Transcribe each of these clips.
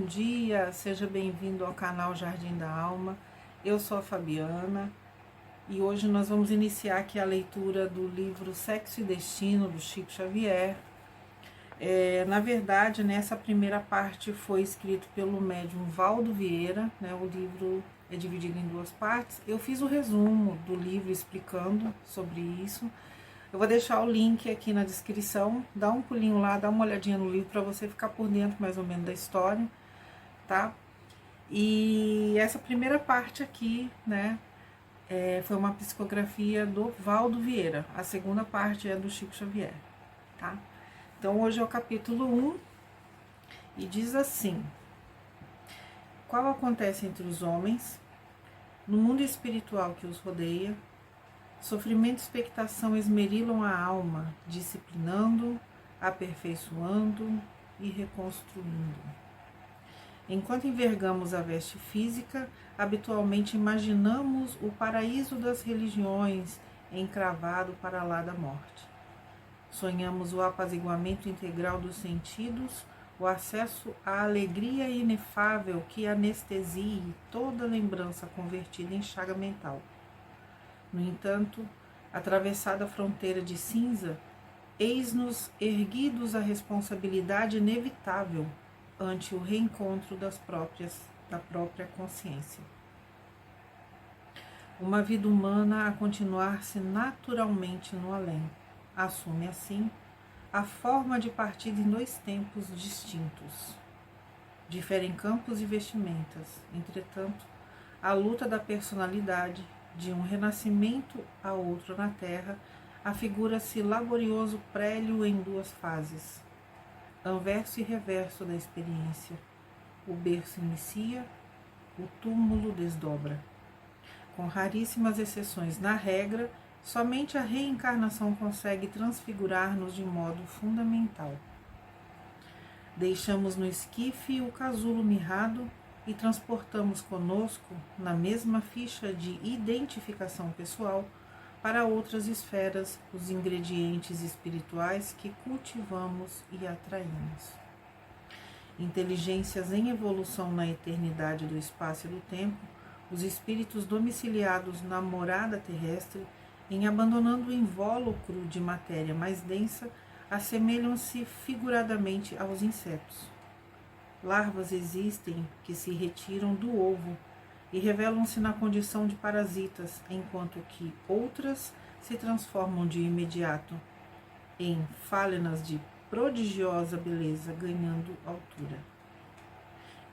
bom dia, seja bem-vindo ao canal Jardim da Alma. Eu sou a Fabiana e hoje nós vamos iniciar aqui a leitura do livro Sexo e Destino, do Chico Xavier. Na verdade, nessa primeira parte foi escrito pelo médium Valdo Vieira, né? O livro é dividido em duas partes. Eu fiz o resumo do livro explicando sobre isso. Eu vou deixar o link aqui na descrição, dá um pulinho lá, dá uma olhadinha no livro para você ficar por dentro mais ou menos da história, tá? E essa primeira parte aqui, né, foi uma psicografia do Valdo Vieira, a segunda parte é do Chico Xavier, tá? Então hoje é o capítulo 1 e diz assim: qual acontece entre os homens, no mundo espiritual que os rodeia, sofrimento e expectação esmerilam a alma, disciplinando, aperfeiçoando e reconstruindo. Enquanto envergamos a veste física, habitualmente imaginamos o paraíso das religiões encravado para lá da morte. Sonhamos o apaziguamento integral dos sentidos, o acesso à alegria inefável que anestesie toda lembrança convertida em chaga mental. No entanto, atravessada a fronteira de cinza, eis-nos erguidos à responsabilidade inevitável ante o reencontro da própria consciência. Uma vida humana a continuar-se naturalmente no além, assume assim a forma de partida em dois tempos distintos. Diferem campos e vestimentas, entretanto, a luta da personalidade, de um renascimento a outro na Terra, afigura-se laborioso prélio em duas fases, anverso e reverso da experiência. O berço inicia, o túmulo desdobra. Com raríssimas exceções na regra, somente a reencarnação consegue transfigurar-nos de modo fundamental. Deixamos no esquife o casulo mirrado e transportamos conosco, na mesma ficha de identificação pessoal, para outras esferas os ingredientes espirituais que cultivamos e atraímos. Inteligências em evolução na eternidade do espaço e do tempo, os espíritos domiciliados na morada terrestre, em abandonando o invólucro de matéria mais densa, assemelham-se figuradamente aos insetos. Larvas existem que se retiram do ovo e revelam-se na condição de parasitas, enquanto que outras se transformam de imediato em fálenas de prodigiosa beleza, ganhando altura.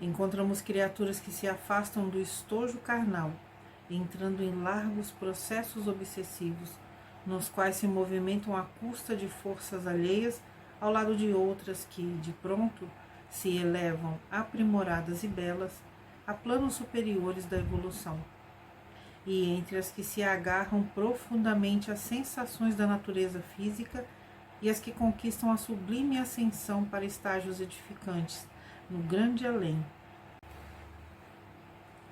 Encontramos criaturas que se afastam do estojo carnal, entrando em largos processos obsessivos, nos quais se movimentam à custa de forças alheias, ao lado de outras que, de pronto, se elevam aprimoradas e belas a planos superiores da evolução, e entre as que se agarram profundamente às sensações da natureza física e as que conquistam a sublime ascensão para estágios edificantes, no grande além.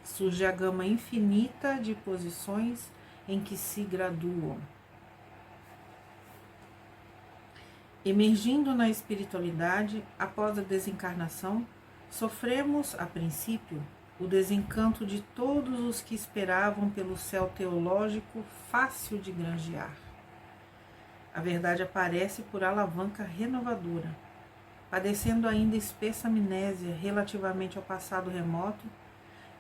Surge a gama infinita de posições em que se graduam. Emergindo na espiritualidade, após a desencarnação, sofremos, a princípio, o desencanto de todos os que esperavam pelo céu teológico fácil de granjear. A verdade aparece por alavanca renovadora, padecendo ainda espessa amnésia relativamente ao passado remoto,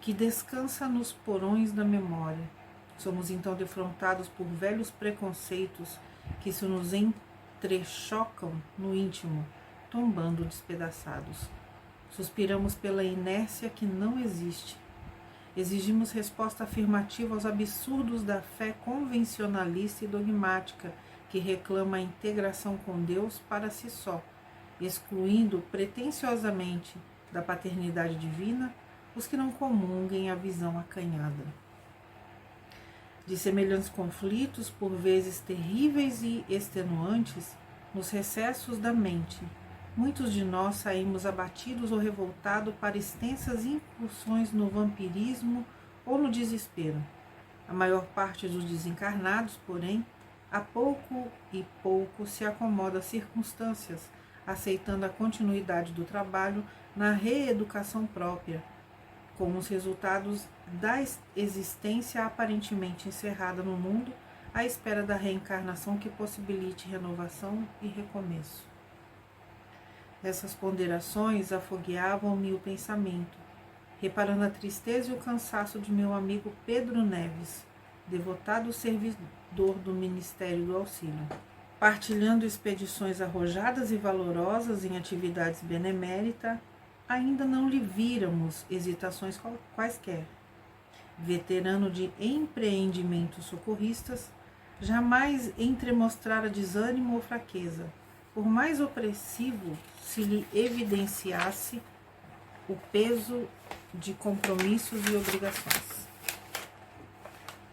que descansa nos porões da memória. Somos então defrontados por velhos preconceitos que se nos entrechocam no íntimo, tombando despedaçados. Suspiramos pela inércia que não existe. Exigimos resposta afirmativa aos absurdos da fé convencionalista e dogmática que reclama a integração com Deus para si só, excluindo pretensiosamente da paternidade divina os que não comunguem a visão acanhada. De semelhantes conflitos, por vezes terríveis e extenuantes, nos recessos da mente, muitos de nós saímos abatidos ou revoltados para extensas incursões no vampirismo ou no desespero. A maior parte dos desencarnados, porém, a pouco e pouco se acomoda às circunstâncias, aceitando a continuidade do trabalho na reeducação própria, com os resultados da existência aparentemente encerrada no mundo, à espera da reencarnação que possibilite renovação e recomeço. Essas ponderações afogueavam-me o pensamento, reparando a tristeza e o cansaço de meu amigo Pedro Neves, devotado servidor do Ministério do Auxílio. Partilhando expedições arrojadas e valorosas em atividades beneméritas, ainda não lhe víramos hesitações quaisquer. Veterano de empreendimentos socorristas, jamais entremostrara desânimo ou fraqueza, por mais opressivo se lhe evidenciasse o peso de compromissos e obrigações.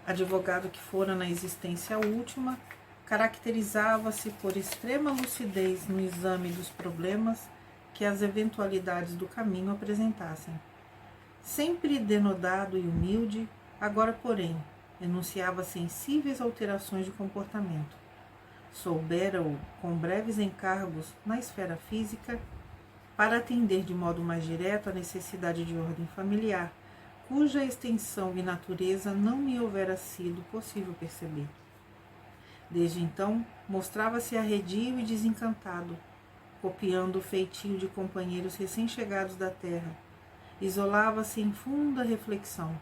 Advogado que fora na existência última, caracterizava-se por extrema lucidez no exame dos problemas que as eventualidades do caminho apresentassem. Sempre denodado e humilde, agora, porém, enunciava sensíveis alterações de comportamento. Soubera-o, com breves encargos na esfera física, para atender de modo mais direto à necessidade de ordem familiar, cuja extensão e natureza não me houvera sido possível perceber. Desde então, mostrava-se arredio e desencantado, copiando o feitio de companheiros recém-chegados da terra. Isolava-se em funda reflexão,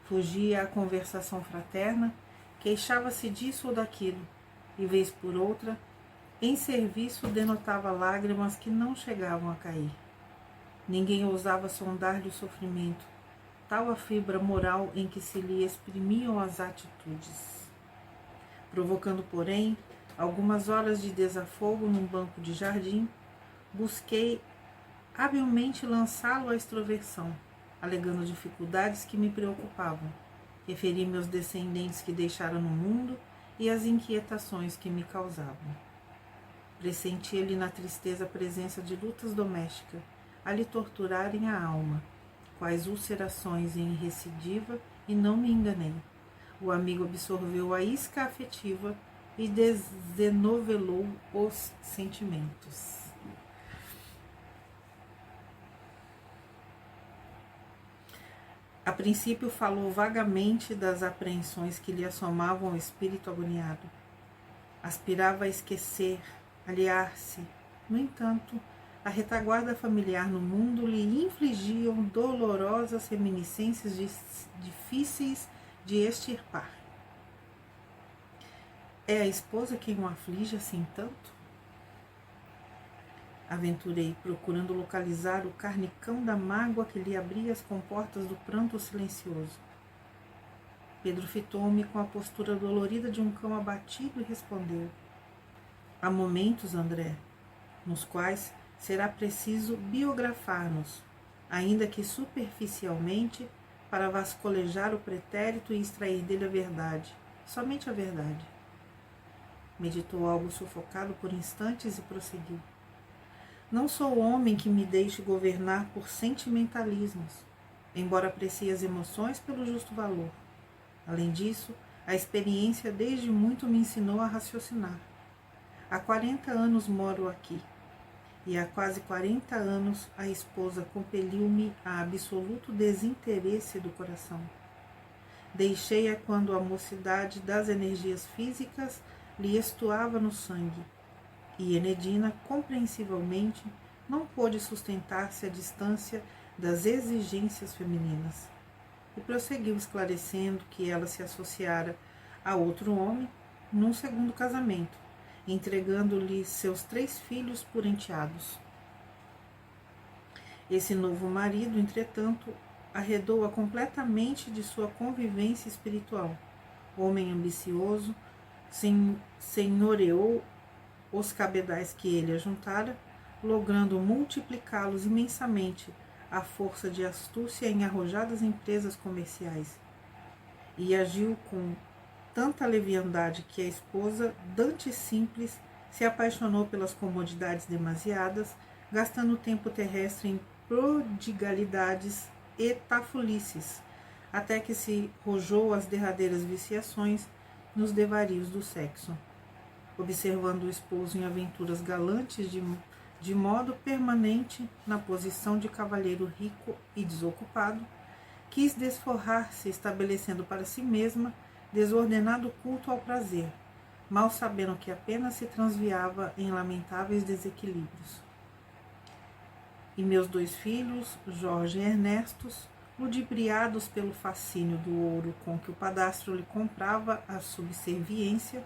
fugia à conversação fraterna, queixava-se disso ou daquilo, e vez por outra, em serviço denotava lágrimas que não chegavam a cair. Ninguém ousava sondar-lhe o sofrimento, tal a fibra moral em que se lhe exprimiam as atitudes. Provocando, porém, algumas horas de desafogo num banco de jardim, busquei habilmente lançá-lo à extroversão, alegando dificuldades que me preocupavam. Referi-me aos descendentes que deixara no mundo e às inquietações que me causavam. Pressentia-lhe na tristeza a presença de lutas domésticas, a lhe torturarem a alma, quais ulcerações em recidiva, e não me enganei. O amigo absorveu a isca afetiva e desenovelou os sentimentos. A princípio falou vagamente das apreensões que lhe assomavam o espírito agoniado. Aspirava a esquecer, aliar-se. No entanto, a retaguarda familiar no mundo lhe infligiam dolorosas reminiscências difíceis de extirpar. É a esposa quem o aflige assim tanto? Aventurei, procurando localizar o carnicão da mágoa que lhe abria as comportas do pranto silencioso. Pedro fitou-me com a postura dolorida de um cão abatido e respondeu: há momentos, André, nos quais será preciso biografar-nos, ainda que superficialmente, para vascolejar o pretérito e extrair dele a verdade, somente a verdade. Meditou algo sufocado por instantes e prosseguiu: não sou homem que me deixe governar por sentimentalismos, embora aprecie as emoções pelo justo valor. Além disso, a experiência desde muito me ensinou a raciocinar. Há 40 anos moro aqui, e há quase 40 anos a esposa compeliu-me a absoluto desinteresse do coração. Deixei-a quando a mocidade das energias físicas lhe estuava no sangue, e Enedina, compreensivelmente, não pôde sustentar-se à distância das exigências femininas. E prosseguiu esclarecendo que ela se associara a outro homem num segundo casamento, entregando-lhe seus 3 filhos por enteados. Esse novo marido, entretanto, arredou-a completamente de sua convivência espiritual. Homem ambicioso, senhoreou os cabedais que ele ajuntara, logrando multiplicá-los imensamente à força de astúcia em arrojadas empresas comerciais. E agiu com tanta leviandade que a esposa, dantes simples, se apaixonou pelas comodidades demasiadas, gastando o tempo terrestre em prodigalidades e tafulices, até que se rojou às derradeiras viciações nos devarios do sexo. Observando o esposo em aventuras galantes de de modo permanente na posição de cavalheiro rico e desocupado, quis desforrar-se, estabelecendo para si mesma desordenado culto ao prazer, mal sabendo que apenas se transviava em lamentáveis desequilíbrios. E meus 2 filhos, Jorge e Ernestos, ludibriados pelo fascínio do ouro com que o padastro lhe comprava a subserviência,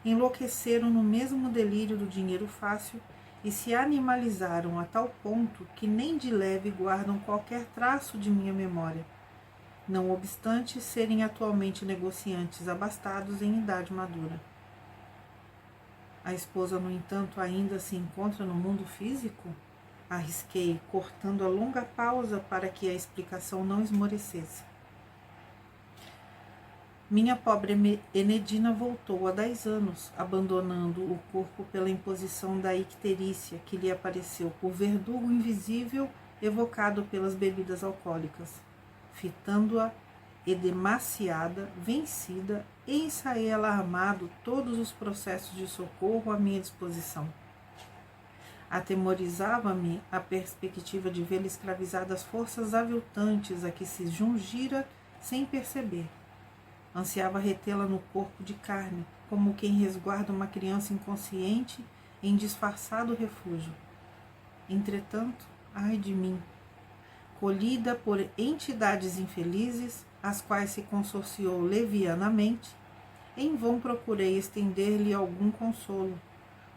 enlouqueceram no mesmo delírio do dinheiro fácil e se animalizaram a tal ponto que nem de leve guardam qualquer traço de minha memória, não obstante serem atualmente negociantes abastados em idade madura. A esposa, no entanto, ainda se encontra no mundo físico? Arrisquei, cortando a longa pausa para que a explicação não esmorecesse. Minha pobre Enedina voltou há 10 anos, abandonando o corpo pela imposição da icterícia que lhe apareceu por verdugo invisível evocado pelas bebidas alcoólicas. Fitando-a, edemaciada, vencida, ensaiei alarmado todos os processos de socorro à minha disposição. Atemorizava-me a perspectiva de vê-la escravizada às forças aviltantes a que se jungira sem perceber. Ansiava retê-la no corpo de carne, como quem resguarda uma criança inconsciente em disfarçado refúgio. Entretanto, ai de mim! Colhida por entidades infelizes, às quais se consorciou levianamente, em vão procurei estender-lhe algum consolo,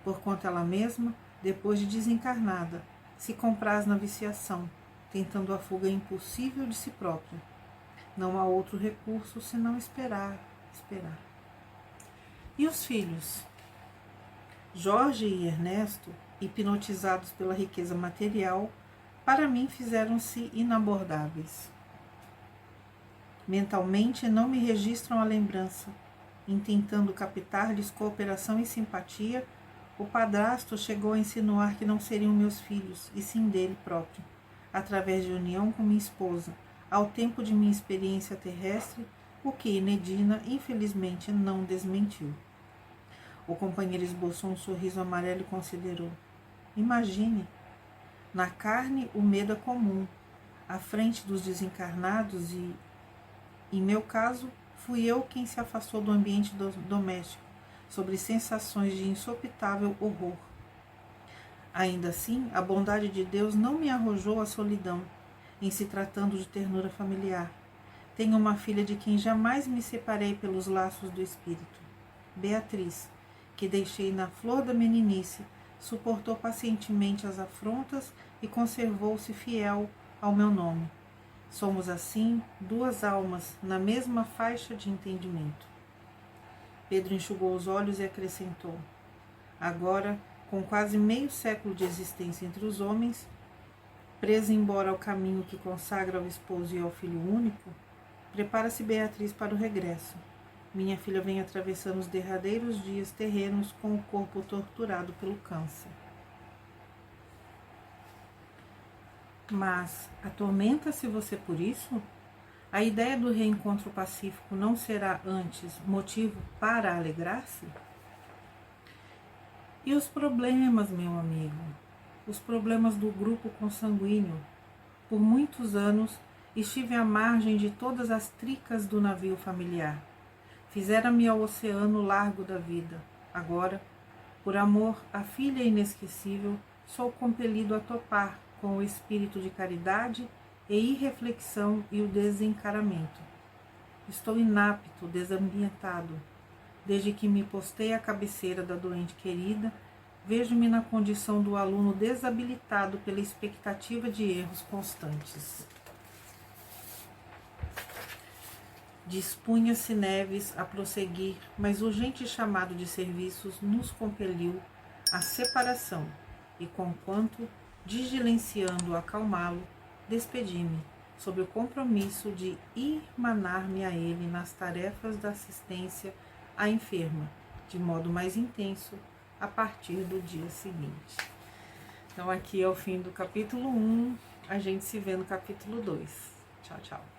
porquanto ela mesma, depois de desencarnada, se compraz na viciação, tentando a fuga impossível de si própria. Não há outro recurso senão esperar. E os filhos? Jorge e Ernesto, hipnotizados pela riqueza material, para mim fizeram-se inabordáveis. Mentalmente não me registram a lembrança. Intentando captar-lhes cooperação e simpatia, o padrasto chegou a insinuar que não seriam meus filhos, e sim dele próprio, através de união com minha esposa, ao tempo de minha experiência terrestre, o que Enedina, infelizmente, não desmentiu. O companheiro esboçou um sorriso amarelo e considerou. Imagine, na carne o medo é comum, à frente dos desencarnados e, em meu caso, fui eu quem se afastou do ambiente doméstico, sobre sensações de insopitável horror. Ainda assim, a bondade de Deus não me arrojou à solidão, em se tratando de ternura familiar. Tenho uma filha de quem jamais me separei pelos laços do espírito. Beatriz, que deixei na flor da meninice, suportou pacientemente as afrontas e conservou-se fiel ao meu nome. Somos, assim, 2 almas na mesma faixa de entendimento. Pedro enxugou os olhos e acrescentou. Agora, com quase meio século de existência entre os homens, presa embora ao caminho que consagra ao esposo e ao filho único, prepara-se Beatriz para o regresso. Minha filha vem atravessando os derradeiros dias terrenos com o corpo torturado pelo câncer. Mas atormenta-se você por isso? A ideia do reencontro pacífico não será antes motivo para alegrar-se? E os problemas, meu amigo? Os problemas do grupo consanguíneo? Por muitos anos estive à margem de todas as tricas do navio familiar. Fizera-me ao oceano largo da vida. Agora, por amor à filha inesquecível, sou compelido a topar com o espírito de caridade e irreflexão e o desencaramento. Estou inapto, desambientado. Desde que me postei à cabeceira da doente querida, vejo-me na condição do aluno desabilitado pela expectativa de erros constantes. Dispunha-se Neves a prosseguir, mas o urgente chamado de serviços nos compeliu à separação, e conquanto, digilenciando acalmá-lo, despedi-me, sob o compromisso de irmanar-me a ele nas tarefas da assistência à enferma, de modo mais intenso, a partir do dia seguinte. Então aqui é o fim do capítulo 1, a gente se vê no capítulo 2. Tchau, tchau.